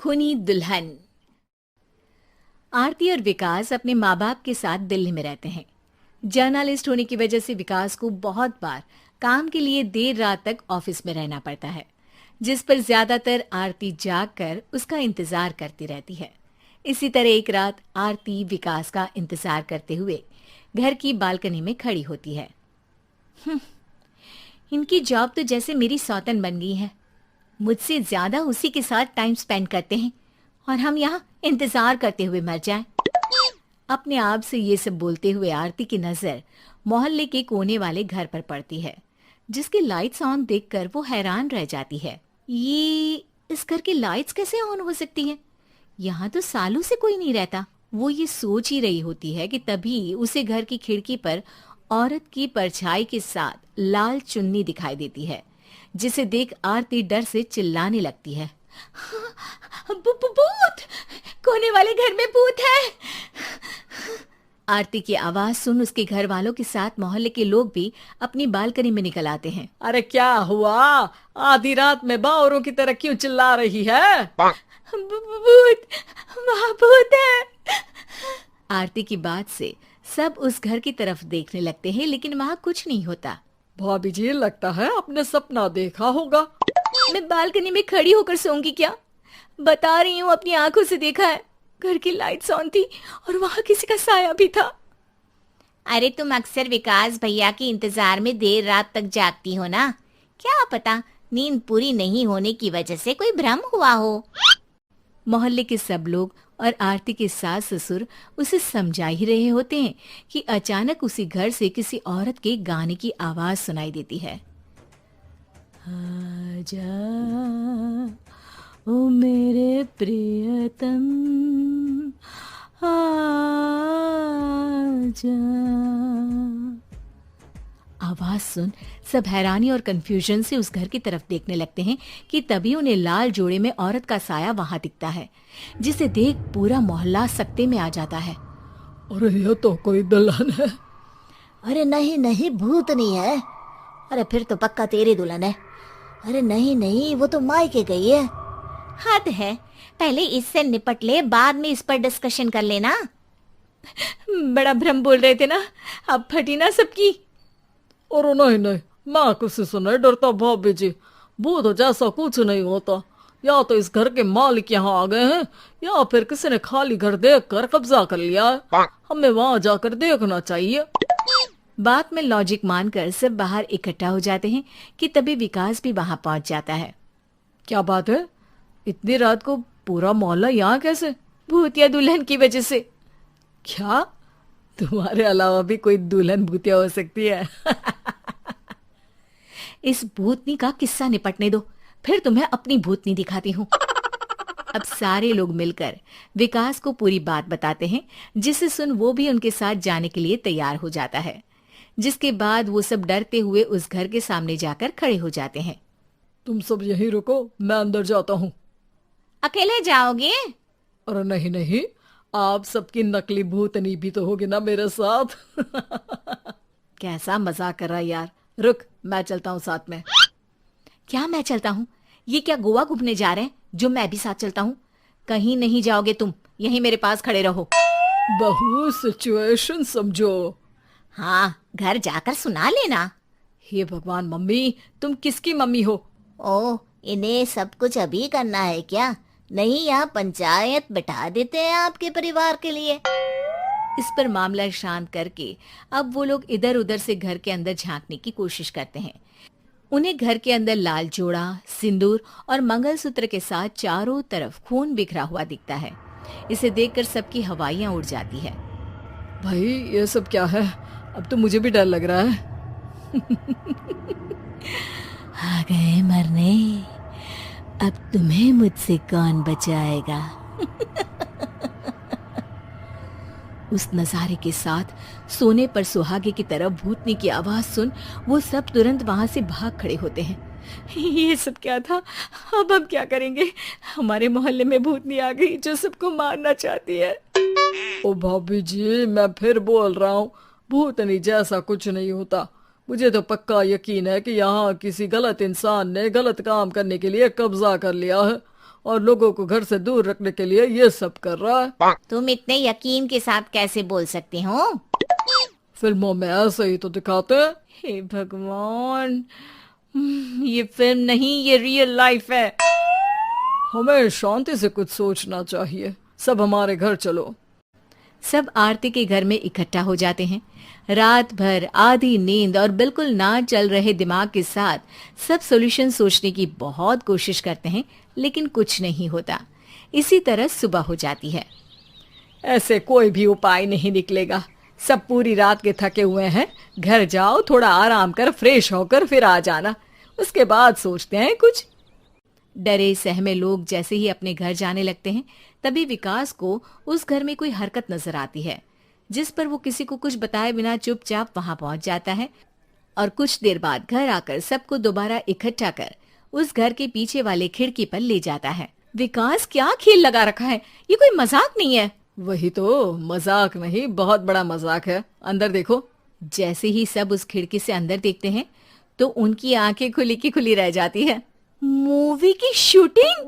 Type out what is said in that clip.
खूनी दुल्हन। आरती और विकास अपने माँ बाप के साथ दिल्ली में रहते हैं। जर्नलिस्ट होने की वजह से विकास को बहुत बार काम के लिए देर रात तक ऑफिस में रहना पड़ता है, जिस पर ज्यादातर आरती जाग कर उसका इंतजार करती रहती है। इसी तरह एक रात आरती विकास का इंतजार करते हुए घर की बालकनी में खड़ी होती है। इनकी जॉब तो जैसे मेरी सौतन बन गई है। मुझसे ज्यादा उसी के साथ टाइम स्पेंड करते हैं और हम यहाँ इंतजार करते हुए मर जाएं। अपने आप से ये सब बोलते हुए आरती की नजर मोहल्ले के कोने वाले घर पर पड़ती है, जिसके लाइट्स ऑन देखकर वो हैरान रह जाती है। ये इस घर की लाइट्स कैसे ऑन हो सकती हैं? यहाँ तो सालों से कोई नहीं रहता। वो ये सोच ही रही होती है कि तभी उसे घर की खिड़की पर औरत की परछाई के साथ लाल चुन्नी दिखाई देती है, जिसे देख आरती डर से चिल्लाने लगती है। भूत! कोने वाले घर में भूत है! आरती की आवाज सुन उसके घर वालों के साथ मोहल्ले के लोग भी अपनी बालकनी में निकल आते हैं। अरे क्या हुआ? आधी रात में बावरों की तरह क्यों चिल्ला रही है? भूत! वहाँ भूत है! आरती की बात से सब उस घर की तरफ देखने लगते हैं, लेकिन वहाँ कुछ नहीं होता। भाभी जी, लगता है आपने सपना देखा होगा। मैं बालकनी में खड़ी होकर सोऊंगी क्या? बता रही हूँ, अपनी आंखों से देखा है। घर की लाइट्स ऑन थी और वहाँ किसी का साया भी था। अरे तुम अक्सर विकास भैया के इंतजार में देर रात तक जागती हो ना, क्या पता नींद पूरी नहीं होने की वजह से कोई भ्रम हुआ हो। मोहल्ले के सब लोग और आरती के सास ससुर उसे समझा ही रहे होते हैं कि अचानक उसी घर से किसी औरत के गाने की आवाज सुनाई देती है। आजा ओ मेरे प्रियतम, आजा। आवाज सुन सब हैरानी और कंफ्यूजन से उस घर की तरफ देखने लगते हैं कि तभी उन्हें लाल जोड़े में औरत का साया वहां दिखता है, जिसे देख पूरा मोहल्ला सकते में आ जाता है। अरे ये तो कोई दुल्हन है। अरे नहीं नहीं, भूत नहीं है। अरे फिर तो पक्का तेरी दुल्हन है। अरे नहीं नहीं, वो तो मायके गई है। हद है, पहले इससे निपट ले, बाद में इस पर डिस्कशन कर लेना। बड़ा भ्रम बोल रहे थे ना, अब फटी ना सबकी। और नहीं नहीं, मैं किसी से नहीं डरता भाभी जी। भूत जैसा कुछ नहीं होता। या तो इस घर के मालिक यहाँ आ गए हैं, या फिर किसी ने खाली घर देख कर कब्जा कर लिया है। हमें वहां जाकर देखना चाहिए। बात में लॉजिक मानकर सब बाहर इकट्ठा हो जाते हैं कि तभी विकास भी वहां पहुंच जाता है। क्या बात है? इतनी रात को पूरा मोहल्ला यहाँ कैसे? भूतिया दुल्हन की वजह से। क्या तुम्हारे अलावा भी कोई दुल्हन भूतिया हो सकती है? इस भूतनी का किस्सा निपटने दो, फिर तुम्हें अपनी भूतनी दिखाती हूँ। अब सारे लोग मिलकर विकास को पूरी बात बताते हैं, जिसे सुन वो भी उनके साथ जाने के लिए तैयार हो जाता है। जिसके बाद वो सब डरते हुए उस घर के सामने जाकर खड़े हो जाते हैं। तुम सब यहीं रुको, मैं अंदर जाता हूँ। अकेले जाओगे? अरे नहीं नहीं, आप सबकी नकली भूतनी भी तो होगी ना मेरे साथ। कैसा मजाक कर रहा यार। रुक, मैं चलता हूँ साथ में। क्या मैं चलता हूँ? ये क्या गोवा घूमने जा रहे हैं जो मैं भी साथ चलता हूँ? कहीं नहीं जाओगे तुम, यहीं मेरे पास खड़े रहो। बहू सिचुएशन समझो। हाँ, घर जाकर सुना लेना। हे भगवान, मम्मी तुम किसकी मम्मी हो? ओ, इन्हें सब कुछ अभी करना है क्या? नहीं, यहाँ पंचायत बैठा देते हैं आपके परिवार के लिए। इस पर मामला शांत करके अब वो लोग इधर उधर से घर के अंदर झांकने की कोशिश करते हैं। उन्हें घर के अंदर लाल जोड़ा, सिंदूर और मंगलसूत्र के साथ चारों तरफ खून बिखरा हुआ दिखता है। इसे देखकर सबकी हवाइयां उड़ जाती है। भाई ये सब क्या है? अब तो मुझे भी डर लग रहा है। आ गए मरने, अब तुम्हें मुझसे कौन बचाएगा? उस नजारे के साथ सोने पर सुहागे की तरफ भूतनी की आवाज सुन वो सब तुरंत वहां से भाग खड़े होते हैं। ये सब क्या था? अब हम क्या करेंगे? हमारे मोहल्ले में भूतनी आ गई जो सबको मारना चाहती है। ओ भाभी जी, मैं फिर बोल रहा हूँ, भूतनी जैसा कुछ नहीं होता। मुझे तो पक्का यकीन है कि यहाँ किसी गलत इंसान ने गलत काम करने के लिए कब्जा कर लिया है और लोगों को घर से दूर रखने के लिए ये सब कर रहा है। तुम इतने यकीन के साथ कैसे बोल सकते हो? फिल्मों में ऐसे ही तो दिखाते हैं। हे भगवान, ये फिल्म नहीं, ये रियल लाइफ है। हमें शांति से कुछ सोचना चाहिए। सब हमारे घर चलो। सब आरती के घर में इकट्ठा हो जाते हैं। रात भर आधी नींद और बिल्कुल ना चल रहे दिमाग के साथ सब सॉल्यूशन सोचने की बहुत कोशिश करते हैं, लेकिन कुछ नहीं होता। इसी तरह सुबह हो जाती है। ऐसे कोई भी उपाय नहीं निकलेगा। सब पूरी रात के थके हुए हैं। घर जाओ, थोड़ा आराम कर, फ्रेश होकर फिर आ जाना, उसके बाद सोचते हैं कुछ। डरे सहमे लोग जैसे ही अपने घर जाने लगते हैं, तभी विकास को उस घर में कोई हरकत नजर आती है, जिस पर वो किसी को कुछ बताए बिना चुपचाप वहां पहुंच जाता है और कुछ देर बाद घर आकर सबको दोबारा इकट्ठा कर उस घर के पीछे वाले खिड़की पर ले जाता है। विकास, क्या खेल लगा रखा है? ये कोई मजाक नहीं है। वही तो, मजाक नहीं, बहुत बड़ा मजाक है। अंदर देखो। जैसे ही सब उस खिड़की से अंदर देखते हैं तो उनकी आंखें खुली की खुली रह जाती है। मूवी की शूटिंग!